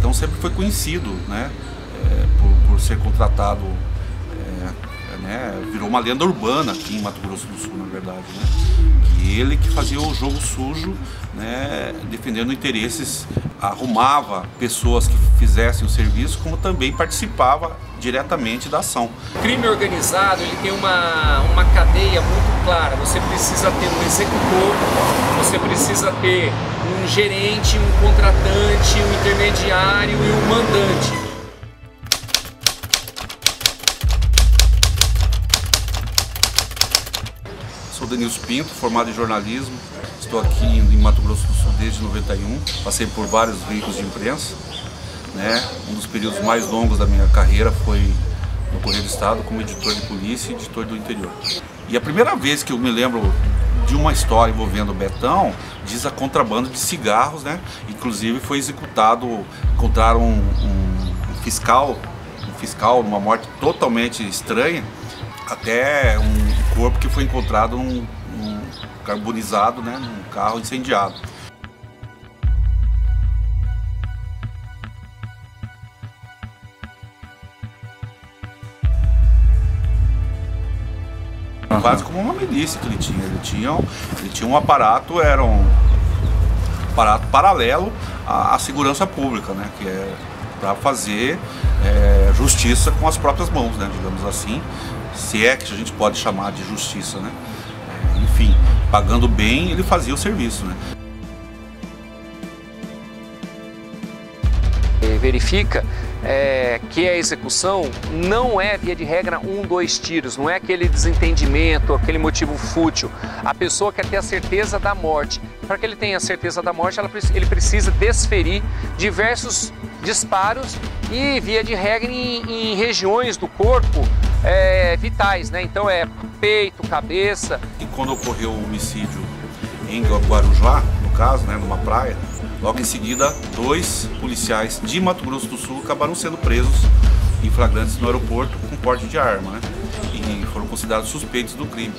Betão sempre foi conhecido, né, por ser contratado, né, virou uma lenda urbana aqui em Mato Grosso do Sul, na verdade, né, que ele que fazia o jogo sujo, né, defendendo interesses, arrumava pessoas que fizessem o serviço, como também participava diretamente da ação. O crime organizado, ele tem uma cadeia muito clara. Você precisa ter um executor, você precisa ter um gerente, um contratante, um intermediário e um mandante. Sou Denilson Pinto, formado em jornalismo. Estou aqui em Mato Grosso do Sul desde 91. Passei por vários veículos de imprensa, né? Um dos períodos mais longos da minha carreira foi no Correio do Estado como editor de polícia e editor do interior. E a primeira vez que eu me lembro de uma história envolvendo o Betão, diz a contrabando de cigarros, né? Inclusive foi executado, encontraram um fiscal numa morte totalmente estranha, até um corpo que foi encontrado carbonizado, né, num carro incendiado. Quase como uma milícia que ele tinha. Ele tinha um aparato, era um aparato paralelo à segurança pública, né, que é para fazer justiça com as próprias mãos, né, digamos assim, se é que a gente pode chamar de justiça, né. Enfim, pagando bem, ele fazia o serviço, né. Verifica que a execução não é, via de regra, 1, 2 tiros, não é aquele desentendimento, aquele motivo fútil. A pessoa quer ter a certeza da morte. Para que ele tenha a certeza da morte, ele precisa desferir diversos disparos e, via de regra, em regiões do corpo vitais, né? Então é peito, cabeça. E quando ocorreu o homicídio em Guarujá, no caso, né, numa praia, logo em seguida, 2 policiais de Mato Grosso do Sul acabaram sendo presos em flagrantes no aeroporto com porte de arma, né? E foram considerados suspeitos do crime.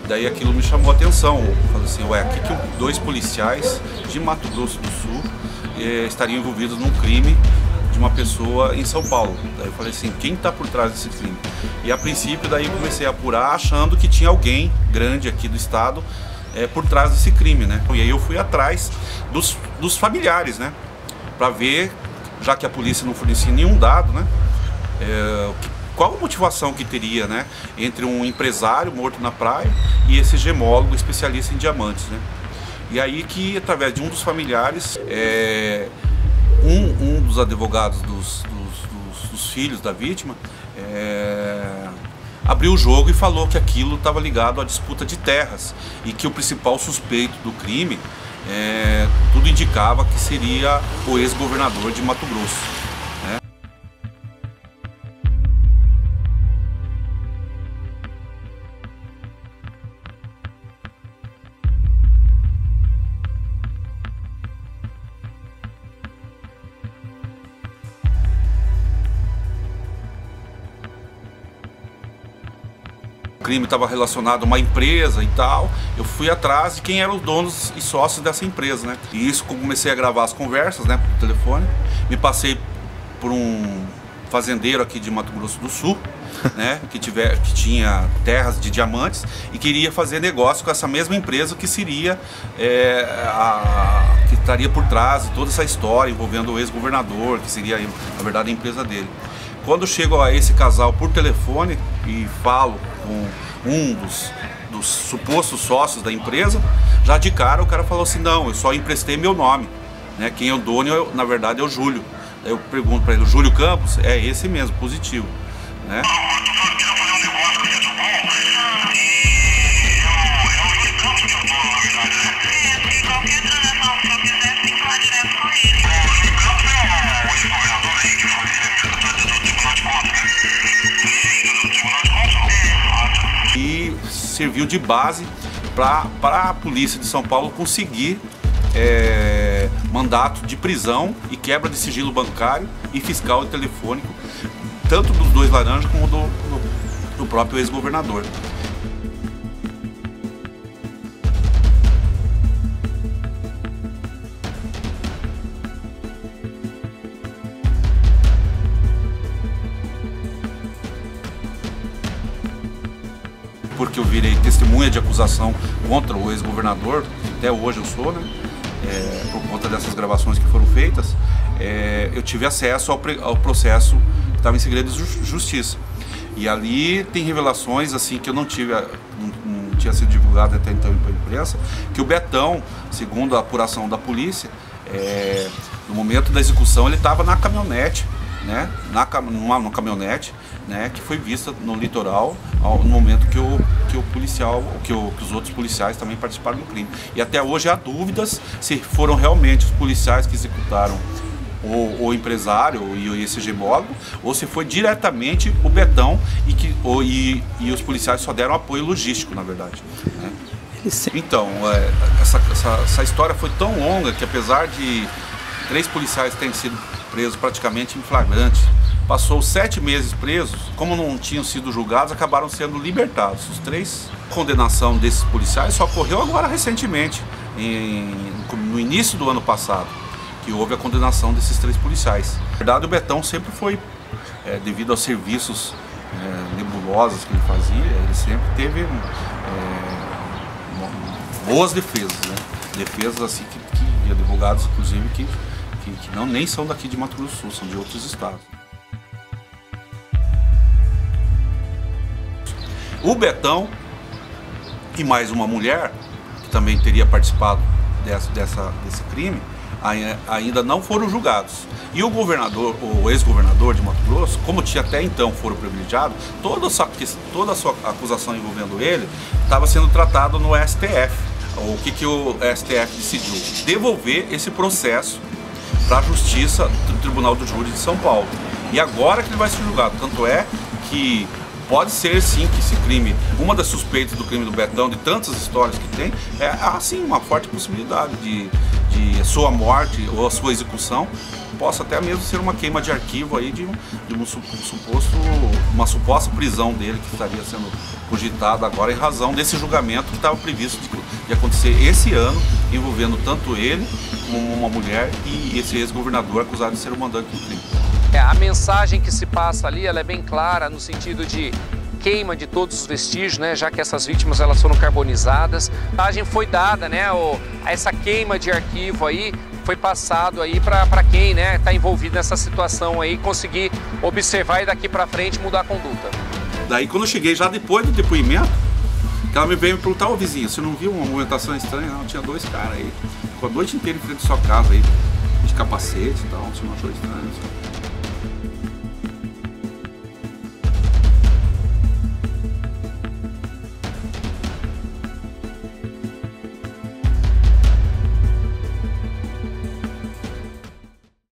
Daí aquilo me chamou a atenção. Eu falei assim, ué, aqui que 2 policiais de Mato Grosso do Sul estariam envolvidos num crime de uma pessoa em São Paulo. Daí eu falei assim, quem está por trás desse crime? E a princípio daí eu comecei a apurar achando que tinha alguém grande aqui do estado por trás desse crime, né? E aí eu fui atrás dos familiares, né? Para ver, já que a polícia não fornecia nenhum dado, né? Qual a motivação que teria, né? Entre um empresário morto na praia e esse gemólogo especialista em diamantes, né? E aí que, através de um dos familiares, um dos advogados dos filhos da vítima, abriu o jogo e falou que aquilo estava ligado à disputa de terras e que o principal suspeito do crime, tudo indicava que seria o ex-governador de Mato Grosso, né? O crime estava relacionado a uma empresa e tal. Eu fui atrás de quem eram os donos e sócios dessa empresa, né? E isso, comecei a gravar as conversas, né, por telefone. Me passei por um fazendeiro aqui de Mato Grosso do Sul, né, que tinha terras de diamantes e queria fazer negócio com essa mesma empresa que seria que estaria por trás de toda essa história envolvendo o ex-governador, que seria, na verdade, a empresa dele. Quando chego a esse casal por telefone e falo com um dos supostos sócios da empresa, já de cara o cara falou assim, não, eu só emprestei meu nome, né? Quem é o dono, na verdade, é o Júlio. Aí eu pergunto para ele, o Júlio Campos? É esse mesmo, positivo, né? E serviu de base para a polícia de São Paulo conseguir mandato de prisão e quebra de sigilo bancário e fiscal e telefônico, tanto dos 2 laranjas como do próprio ex-governador. porque eu virei testemunha de acusação contra o ex-governador, até hoje eu sou, né? Por conta dessas gravações que foram feitas, eu tive acesso ao processo que estava em segredo de justiça. E ali tem revelações assim que eu não tive, não tinha sido divulgado até então pela imprensa, que o Betão, segundo a apuração da polícia, no momento da execução ele estava na caminhonete, né, numa caminhonete, né, que foi vista no litoral no momento que os outros policiais também participaram do crime. E até hoje há dúvidas se foram realmente os policiais que executaram o empresário e esse gemólogo, ou se foi diretamente o Betão e os policiais só deram apoio logístico, na verdade, né? Então, essa história foi tão longa que, apesar de 3 policiais terem sido presos praticamente em flagrante, passou 7 meses presos, como não tinham sido julgados, acabaram sendo libertados. Os 3, a condenação desses policiais só ocorreu agora recentemente, no início do ano passado, que houve a condenação desses 3 policiais. Na verdade, o Betão sempre foi, devido aos serviços nebulosos que ele fazia, ele sempre teve boas defesas, né? Defesas assim que advogados, inclusive, que nem são daqui de Mato Grosso do Sul, são de outros estados. O Betão e mais uma mulher, que também teria participado desse crime, ainda não foram julgados. E o governador, o ex-governador de Mato Grosso, como tinha até então foro privilegiado, toda a sua acusação envolvendo ele estava sendo tratado no STF. O que o STF decidiu? Devolver esse processo para a Justiça do Tribunal do Júri de São Paulo. E agora que ele vai ser julgado. Tanto é que pode ser sim que esse crime, uma das suspeitas do crime do Betão, de tantas histórias que tem, há sim uma forte possibilidade de sua morte ou a sua execução possa até mesmo ser uma queima de arquivo aí de uma suposta prisão dele, que estaria sendo cogitada agora em razão desse julgamento que estava previsto de acontecer esse ano, envolvendo tanto ele como uma mulher e esse ex-governador acusado de ser o mandante do crime. A mensagem que se passa ali, ela é bem clara no sentido de queima de todos os vestígios, né, já que essas vítimas elas foram carbonizadas. A mensagem foi dada, né, essa queima de arquivo aí foi passado aí para quem, né, está envolvido nessa situação aí, conseguir observar e daqui para frente mudar a conduta. Daí quando eu cheguei já depois do depoimento, ela me veio me perguntar: ô vizinho, você não viu uma movimentação estranha? Não, tinha 2 caras aí, ficou a noite inteira em frente à sua casa aí, de capacete e tal, você não achou estranho?